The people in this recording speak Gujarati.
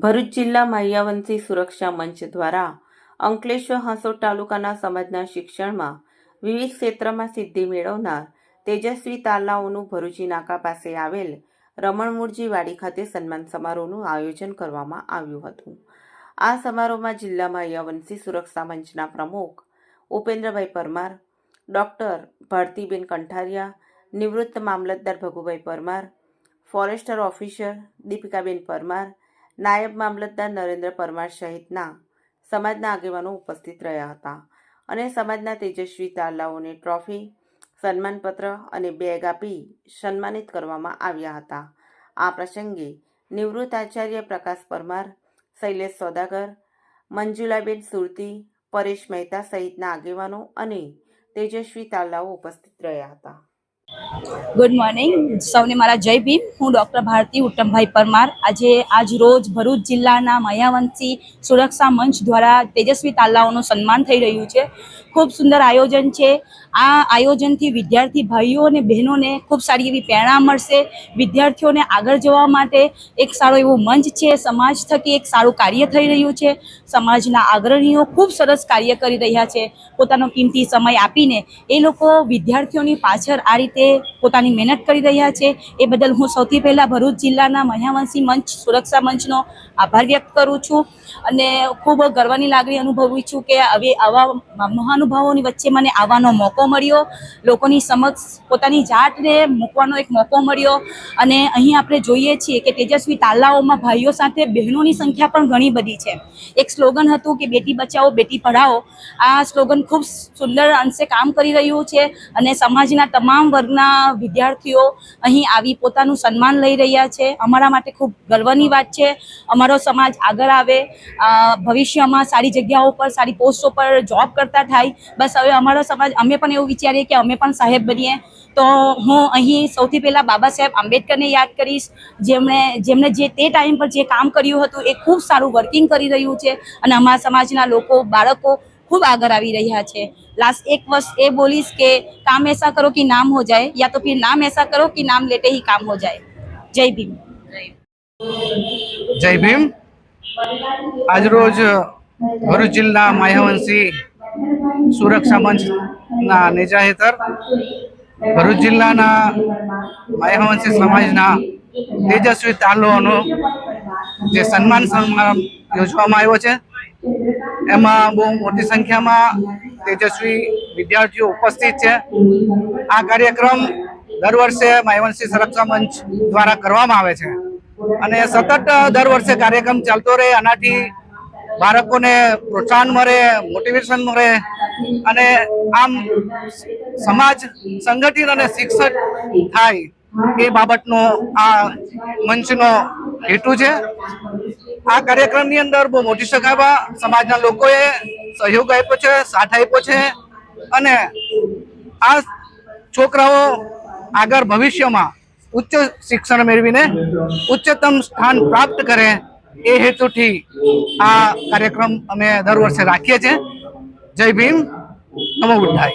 ભરૂચ જિલ્લા માહ્યાવંશી સુરક્ષા મંચ દ્વારા અંકલેશ્વર હાંસોટ તાલુકાના સમાજના શિક્ષણમાં વિવિધ ક્ષેત્રમાં સિદ્ધિ મેળવનાર તેજસ્વી તારલાઓનું ભરૂચી નાકા પાસે આવેલ રમણમૂળજી વાડી ખાતે સન્માન સમારોહનું આયોજન કરવામાં આવ્યું હતું। આ સમારોહમાં જિલ્લા માહ્યાવંશી સુરક્ષા મંચના પ્રમુખ ઉપેન્દ્રભાઈ પરમાર, ડોક્ટર ભારતીબેન કંઠારિયા, નિવૃત્ત મામલતદાર ભગુભાઈ પરમાર, ફોરેસ્ટર ઓફિસર દીપિકાબેન પરમાર, નાયબ મામલતદાર નરેન્દ્ર પરમાર સહિતના સમાજના આગેવાનો ઉપસ્થિત રહ્યા હતા અને સમાજના તેજસ્વી તારલાઓને ટ્રોફી, સન્માનપત્ર અને બેગ આપી સન્માનિત કરવામાં આવ્યા હતા। આ પ્રસંગે નિવૃત્ત આચાર્ય પ્રકાશ પરમાર, શૈલેષ સોદાગર, મંજુલાબેન સુરતી, પરેશ મહેતા સહિતના આગેવાનો અને તેજસ્વી તારલાઓ ઉપસ્થિત રહ્યા હતા। ગુડ મોર્નિંગ, સૌને મારા જય ભીમ। હું ડૉક્ટર ભારતી ઉત્તમભાઈ પરમાર આજ રોજ ભરૂચ જિલ્લાના માહ્યાવંશી સુરક્ષા મંચ દ્વારા તેજસ્વી તારલાઓનું સન્માન થઈ રહ્યું છે। ખૂબ સુંદર આયોજન છે। આ આયોજનથી વિદ્યાર્થી ભાઈઓ અને બહેનોને ખૂબ સારી એવી પ્રેરણા મળશે। વિદ્યાર્થીઓને આગળ જવા માટે એક સારો એવો મંચ છે। સમાજ થકી એક સારું કાર્ય થઈ રહ્યું છે। સમાજના અગ્રણીઓ ખૂબ સરસ કાર્ય કરી રહ્યા છે। પોતાનો કિંમતી સમય આપીને એ લોકો વિદ્યાર્થીઓની પાછળ આ રીતે પોતાની મહેનત કરી રહ્યા છે। એ બદલ હું સૌથી પહેલાં ભરૂચ જિલ્લાના માહ્યાવંશી મંચ સુરક્ષા મંચનો આભાર વ્યક્ત કરું છું અને ખૂબ ગર્વની લાગણી અનુભવું છું કે હવે આવા મહાનુભાવોની વચ્ચે મને આવવાનો મોકો મળ્યો, લોકોની સમક્ષ પોતાની જાતને મૂકવાનો એક મોકો મળ્યો। અને અહીં આપણે જોઈએ છીએ કે તેજસ્વી તારલાઓમાં ભાઈઓ સાથે બહેનોની સંખ્યા પણ ઘણી બધી છે। એક સ્લોગન હતું કે બેટી બચાવો બેટી પઢાઓ। આ સ્લોગન ખૂબ સુંદર અંશે કામ કરી રહ્યું છે અને સમાજના તમામ વર્ગના વિદ્યાર્થીઓ અહીં આવી પોતાનું સન્માન લઈ રહ્યા છે। અમારા માટે ખૂબ ગર્વની વાત છે। અમારો સમાજ આગળ આવે, ભવિષ્યમાં સારી જગ્યાઓ પર, સારી પોસ્ટો પર જોબ કરતા થાય। બસ હવે અમારો સમાજ, અમે પણ એવું વિચારીએ કે અમે પણ સાહેબ બનીએ। તો હું અહીં સૌથી પહેલાં બાબા સાહેબ આંબેડકરને યાદ કરીશ, જેમણે જે તે ટાઈમ પર જે કામ કર્યું હતું એ ખૂબ સારું વર્કિંગ કરી રહ્યું છે અને અમારા સમાજના લોકો, બાળકો खूब आगे आ रहा है। लास्ट एक वर्ष ये बोलीस के काम ऐसा करो कि नाम हो जाए, या तो फिर नाम ऐसा करो कि नाम लेते ही काम हो जाए। जय भीम। जय भीम। आज रोज भरूच जिल्ला माह्यावंशी सुरक्षा मंच ना नेजा हेतर भरूच जिल्लाना माह्यावंशी समाजना तेजस्वी तारलाओनो जे सन्मान समारंभ योजवामां आव्यो छे। एमां बहु मोटी संख्या में तेजस्वी विद्यार्थीओ उपस्थित है। आ कार्यक्रम दर वर्षे माह्यावंशी सुरक्षा मंच द्वारा करवामां आवे छे अने सतत दर वर्षे कार्यक्रम चालतो रहे। आनाथी बाळकोने प्रोत्साहन मळे, मोटिवेशन मळे अने आम समाज संगठित अने शिक्षित थाय ए बाबतनो आ मंचनो हेतु छे। आ कार्यक्रम नी अंदर बहुत मोटी संख्यामां समाजना लोकोए सहयोग आप्यो छे, साथ आप्यो छे अने आ छोकराओ आगर भविष्यमां उच्च शिक्षण मेळवीने उच्चतम स्थान प्राप्त करे ए हेतुथी आ कार्यक्रम अमे दर वर्षे राखीए छे। जय भीम, नमो बुद्धाय।